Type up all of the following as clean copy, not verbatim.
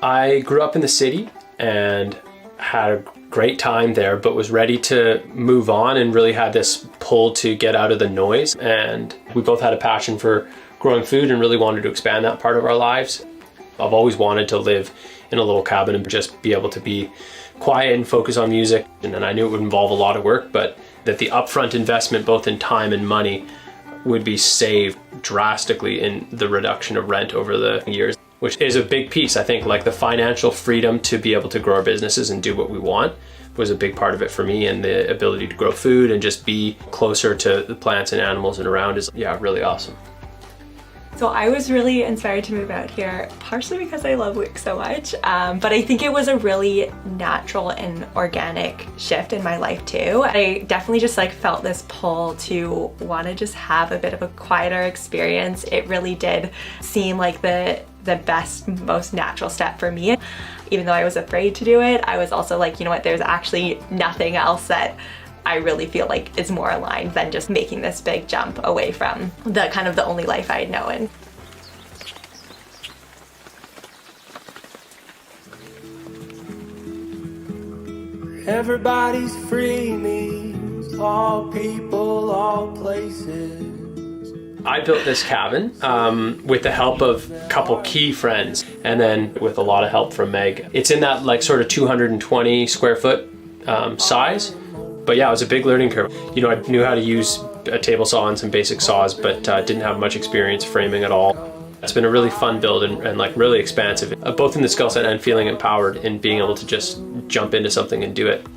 I grew up in the city and had a great time there, but was ready to move on and really had this pull to get out of the noise. And we both had a passion for growing food and really wanted to expand that part of our lives. I've always wanted to live in a little cabin and just be able to be quiet and focus on music. And then I knew it would involve a lot of work, but that the upfront investment, both in time and money, would be saved drastically in the reduction of rent over the years, which is a big piece. I think like the financial freedom to be able to grow our businesses and do what we want was a big part of it for me, and the ability to grow food and just be closer to the plants and animals and around is, yeah, really awesome. So I was really inspired to move out here, partially because I love Wick so much, but I think it was a really natural and organic shift in my life too. I definitely just like felt this pull to want to just have a bit of a quieter experience. It really did seem like the best, most natural step for me. Even though I was afraid to do it, I was also like, you know what, there's actually nothing else that I really feel like is more aligned than just making this big jump away from the kind of the only life I had known. Everybody's free needs, all people, all places. I built this cabin with the help of a couple key friends, and then with a lot of help from Meg. It's in that like sort of 220 square foot size. But yeah, it was a big learning curve. You know, I knew how to use a table saw and some basic saws, but didn't have much experience framing at all. It's been a really fun build and like really expansive, both in the skill set and feeling empowered in being able to just jump into something and do it.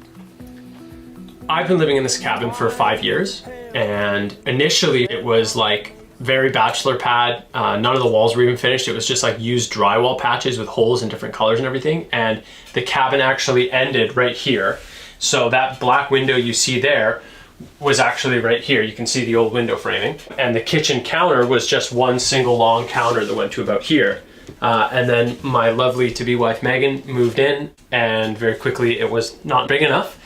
I've been living in this cabin for 5 years, and initially it was like very bachelor pad. None of the walls were even finished. It was just like used drywall patches with holes in different colors and everything. And the cabin actually ended right here. So that black window you see there was actually right here. You can see the old window framing. And the kitchen counter was just one single long counter that went to about here. And then my lovely to-be wife Megan moved in, and very quickly it was not big enough.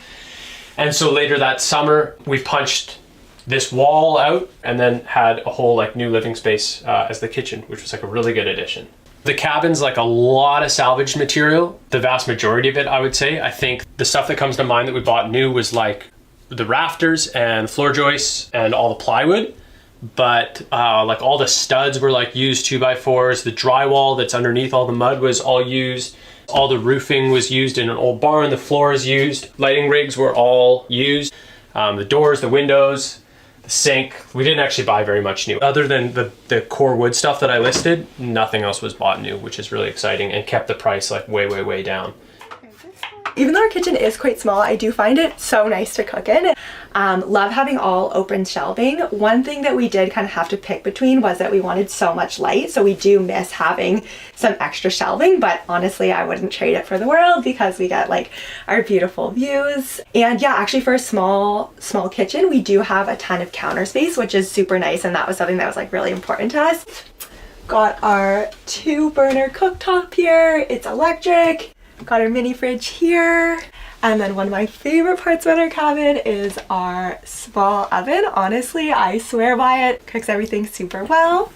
And so later that summer we punched this wall out and then had a whole like new living space as the kitchen, which was like a really good addition. The cabin's like a lot of salvaged material, the vast majority of it, I would say. I think the stuff that comes to mind that we bought new was like the rafters and floor joists and all the plywood. But like all the studs were like used 2x4s. The drywall that's underneath all the mud was all used. All the roofing was used in an old barn. The floor is used. Lighting rigs were all used. The doors, the windows, the sink. We didn't actually buy very much new. Other than the core wood stuff that I listed, nothing else was bought new, which is really exciting and kept the price like way, way, way down. Even though our kitchen is quite small, I do find it so nice to cook in. Love having all open shelving. One thing that we did kind of have to pick between was that we wanted so much light, so we do miss having some extra shelving, but honestly I wouldn't trade it for the world because we get like our beautiful views. And yeah, actually for a small kitchen, we do have a ton of counter space, which is super nice, and that was something that was like really important to us. Got our 2-burner cooktop here. It's electric. Got our mini fridge here. And then one of my favorite parts about our cabin is our small oven. Honestly, I swear by it. Cooks everything super well.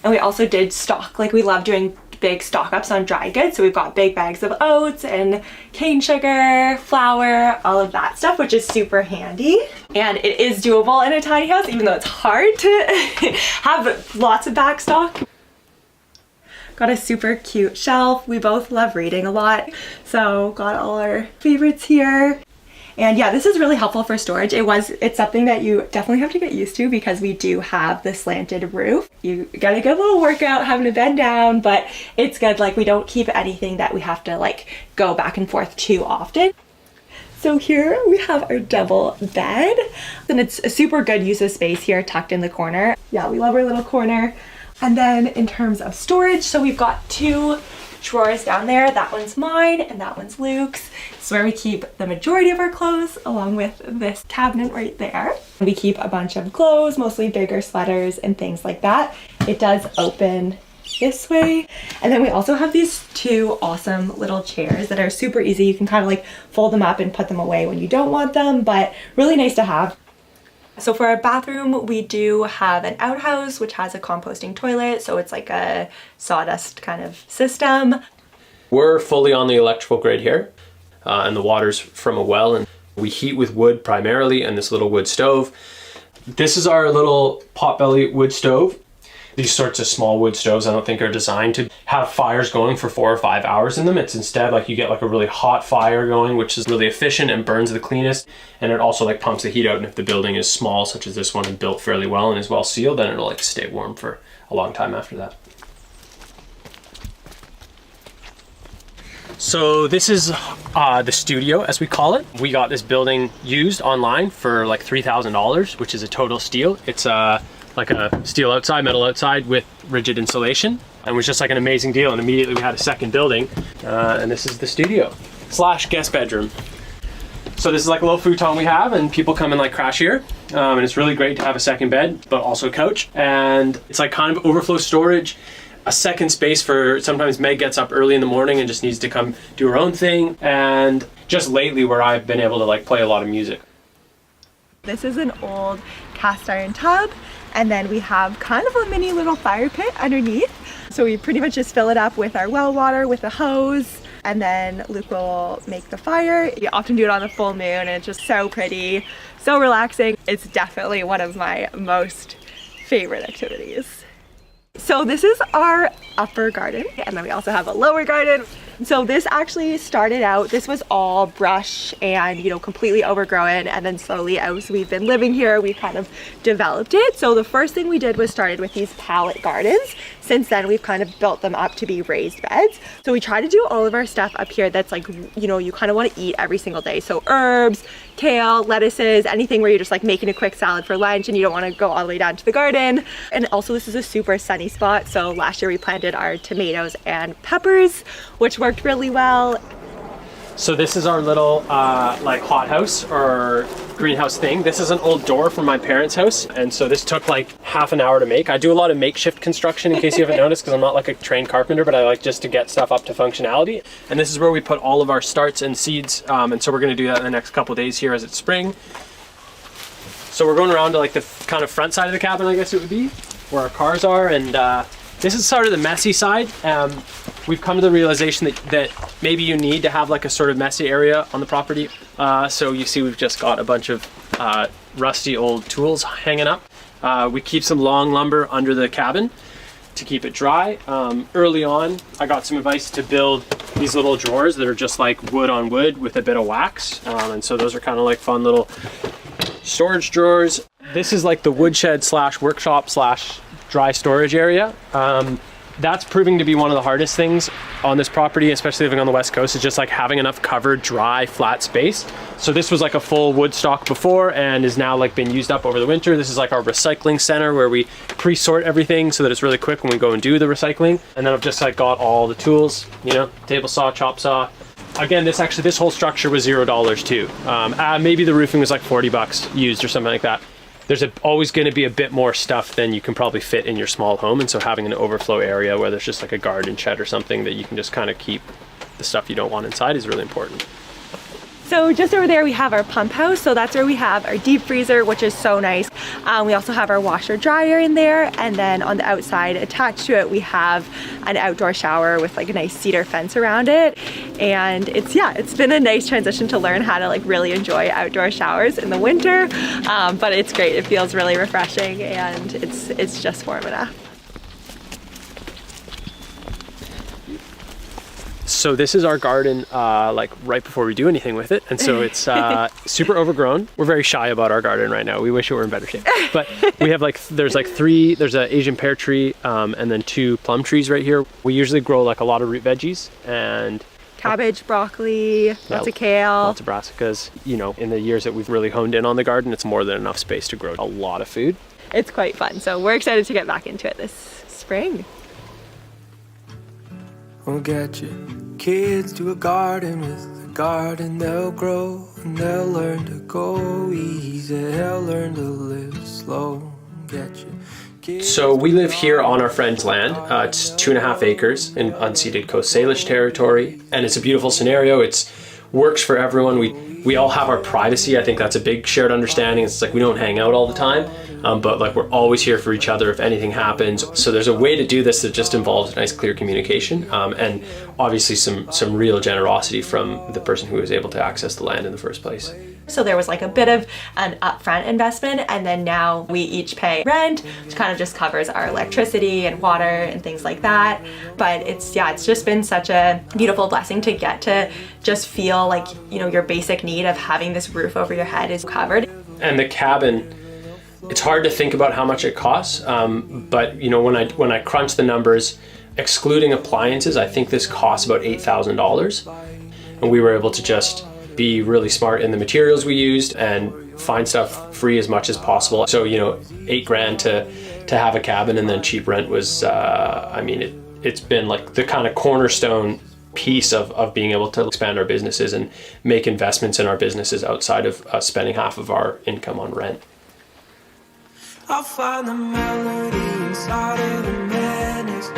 And we also did stock, like we love doing big stock ups on dry goods. So we've got big bags of oats and cane sugar, flour, all of that stuff, which is super handy. And it is doable in a tiny house, even though it's hard to have lots of back stock. Got a super cute shelf. We both love reading a lot, so got all our favorites here. And yeah, this is really helpful for storage. It's something that you definitely have to get used to because we do have the slanted roof. You gotta get a little workout having to bend down, but it's good. Like we don't keep anything that we have to like go back and forth too often. So here we have our double bed, and it's a super good use of space here tucked in the corner. Yeah, we love our little corner. And then in terms of storage, so we've got 2 drawers down there. That one's mine and that one's Luke's. It's where we keep the majority of our clothes, along with this cabinet right there. We keep a bunch of clothes, mostly bigger sweaters and things like that. It does open this way. And then we also have these 2 awesome little chairs that are super easy. You can kind of like fold them up and put them away when you don't want them, but really nice to have. So for our bathroom, we do have an outhouse, which has a composting toilet. So it's like a sawdust kind of system. We're fully on the electrical grid here, and the water's from a well, and we heat with wood primarily and this little wood stove. This is our little potbelly wood stove. These sorts of small wood stoves I don't think are designed to have fires going for 4 or 5 hours in them. It's instead like you get like a really hot fire going, which is really efficient and burns the cleanest. And it also like pumps the heat out. And if the building is small, such as this one, and built fairly well and is well sealed, then it'll like stay warm for a long time after that. So this is the studio, as we call it. We got this building used online for like $3,000, which is a total steal. It's like a steel outside, metal outside with rigid insulation. And it was just like an amazing deal. And immediately we had a second building. And this is the studio / guest bedroom. So this is like a little futon we have, and people come and like crash here. And it's really great to have a second bed, but also a couch. And it's like kind of overflow storage, a second space for sometimes Meg gets up early in the morning and just needs to come do her own thing. And just lately where I've been able to like play a lot of music. This is an old cast iron tub. And then we have kind of a mini little fire pit underneath. So we pretty much just fill it up with our well water with a hose. And then Luke will make the fire. You often do it on the full moon, and it's just so pretty, so relaxing. It's definitely one of my most favorite activities. So this is our upper garden, and then we also have a lower garden. So this actually started out, this was all brush and, you know, completely overgrown, and then slowly as we've been living here, we kind of developed it. So the first thing we did was started with these pallet gardens. Since then, we've kind of built them up to be raised beds. So we try to do all of our stuff up here that's like, you know, you kind of want to eat every single day. So herbs, kale, lettuces, anything where you're just like making a quick salad for lunch and you don't want to go all the way down to the garden. And also this is a super sunny spot. So last year we planted our tomatoes and peppers, which worked really well. So this is our little like hothouse or greenhouse thing. This is an old door from my parents' house, and so this took like half an hour to make. I do a lot of makeshift construction, in case you haven't noticed, because I'm not like a trained carpenter, but I like just to get stuff up to functionality. And this is where we put all of our starts and seeds, and so we're going to do that in the next couple days here as it's spring. So we're going around to like the kind of front side of the cabin, I guess it would be, where our cars are, and this is sort of the messy side. We've come to the realization that maybe you need to have like a sort of messy area on the property. So you see we've just got a bunch of rusty old tools hanging up. We keep some long lumber under the cabin to keep it dry. Early on, I got some advice to build these little drawers that are just like wood on wood with a bit of wax. And so those are kind of like fun little storage drawers. This is like the woodshed / workshop / dry storage area. That's proving to be one of the hardest things on this property, especially living on the West Coast, is just like having enough covered, dry, flat space. So this was like a full wood stock before and is now like been used up over the winter. This is like our recycling center where we pre-sort everything so that it's really quick when we go and do the recycling. And then I've just like got all the tools, you know, table saw, chop saw. Again, this whole structure was $0 too. Maybe the roofing was like $40 used or something like that. There's always going to be a bit more stuff than you can probably fit in your small home, and so having an overflow area where there's just like a garden shed or something that you can just kind of keep the stuff you don't want inside is really important. So just over there we have our pump house, so that's where we have our deep freezer, which is so nice. We also have our washer dryer in there, and then on the outside attached to it we have an outdoor shower with like a nice cedar fence around it. And it's been a nice transition to learn how to like really enjoy outdoor showers in the winter, but it's great. It feels really refreshing, and it's just warm enough. So this is our garden like right before we do anything with it, and so it's super overgrown. We're very shy about our garden right now. We wish it were in better shape, but we have like there's an Asian pear tree and then 2 plum trees right here. We usually grow like a lot of root veggies and cabbage, broccoli, lots of kale, lots of brassicas. You know, in the years that we've really honed in on the garden, it's more than enough space to grow a lot of food. It's quite fun, so we're excited to get back into it this spring. We'll get your kids to a garden. With a garden they'll grow, and they'll learn to go easy. They'll learn to live slow. Get your kids. So we live here on our friend's land. It's 2.5 acres in unceded Coast Salish territory, and it's a beautiful scenario. It's works for everyone. We We all have our privacy. I think that's a big shared understanding. It's like we don't hang out all the time, but like we're always here for each other if anything happens. So there's a way to do this that just involves nice, clear communication, and obviously some real generosity from the person who was able to access the land in the first place. So there was like a bit of an upfront investment, and then now we each pay rent, which kind of just covers our electricity and water and things like that. But it's just been such a beautiful blessing to get to just feel like, you know, your basic need of having this roof over your head is covered. And the cabin, it's hard to think about how much it costs, but you know, when I crunch the numbers, excluding appliances, I think this costs about $8,000, and we were able to just be really smart in the materials we used and find stuff free as much as possible. So, you know, $8,000 to have a cabin, and then cheap rent was, I mean, it's been like the kind of cornerstone piece of being able to expand our businesses and make investments in our businesses outside of spending half of our income on rent. I'll find the melody inside of the madness.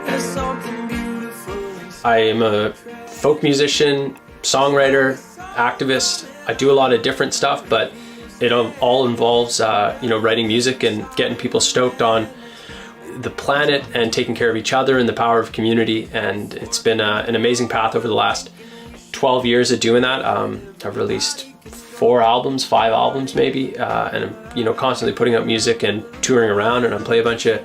There's something beautiful inside. I am a folk musician, songwriter, activist. I do a lot of different stuff, but it all involves, you know, writing music and getting people stoked on the planet and taking care of each other and the power of community. And it's been an amazing path over the last 12 years of doing that. I've released 5 albums maybe, and I'm, you know, constantly putting out music and touring around, and I play a bunch of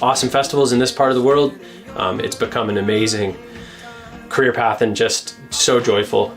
awesome festivals in this part of the world. It's become an amazing career path and just so joyful.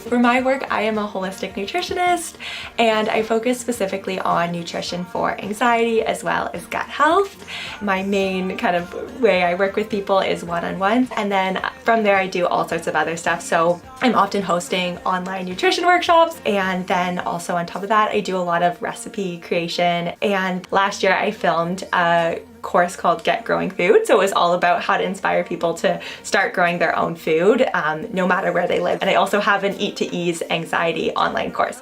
For my work, I am a holistic nutritionist, and I focus specifically on nutrition for anxiety as well as gut health. My main kind of way I work with people is one-on-one, and then from there I do all sorts of other stuff. So I'm often hosting online nutrition workshops, and then also on top of that I do a lot of recipe creation. And last year I filmed a course called Get Growing Food. So it was all about how to inspire people to start growing their own food, no matter where they live. And I also have an Eat to Ease anxiety online course.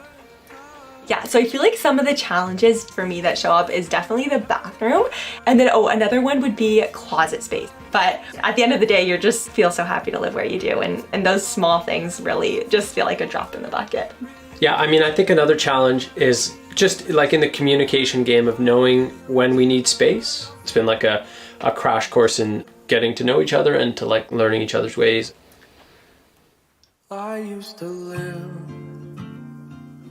Yeah, so I feel like some of the challenges for me that show up is definitely the bathroom. And then, another one would be closet space. But at the end of the day, you just feel so happy to live where you do. And those small things really just feel like a drop in the bucket. Yeah, I mean, I think another challenge is just like in the communication game of knowing when we need space. It's been like a crash course in getting to know each other and to like learning each other's ways. I used to live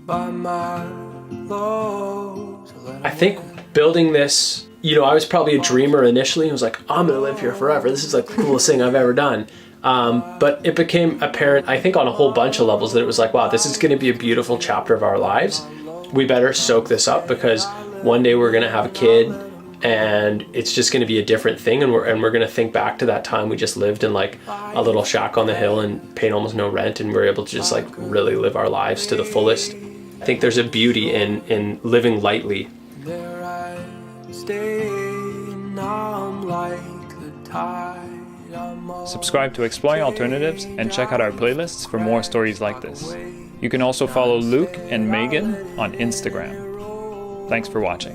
by my lows. I think building this, you know, I was probably a dreamer initially. I was like, I'm gonna live here forever. This is like the coolest thing I've ever done. But it became apparent, I think on a whole bunch of levels, that it was like, wow, this is gonna be a beautiful chapter of our lives. We better soak this up, because one day we're gonna have a kid and it's just gonna be a different thing, and we're gonna think back to that time we just lived in like a little shack on the hill and paid almost no rent, and we're able to just like really live our lives to the fullest. I think there's a beauty in living lightly. There I stay, now I'm like the tide. Subscribe to Exploring Alternatives and check out our playlists for more stories like this. You can also follow Luke and Megan on Instagram. Thanks for watching.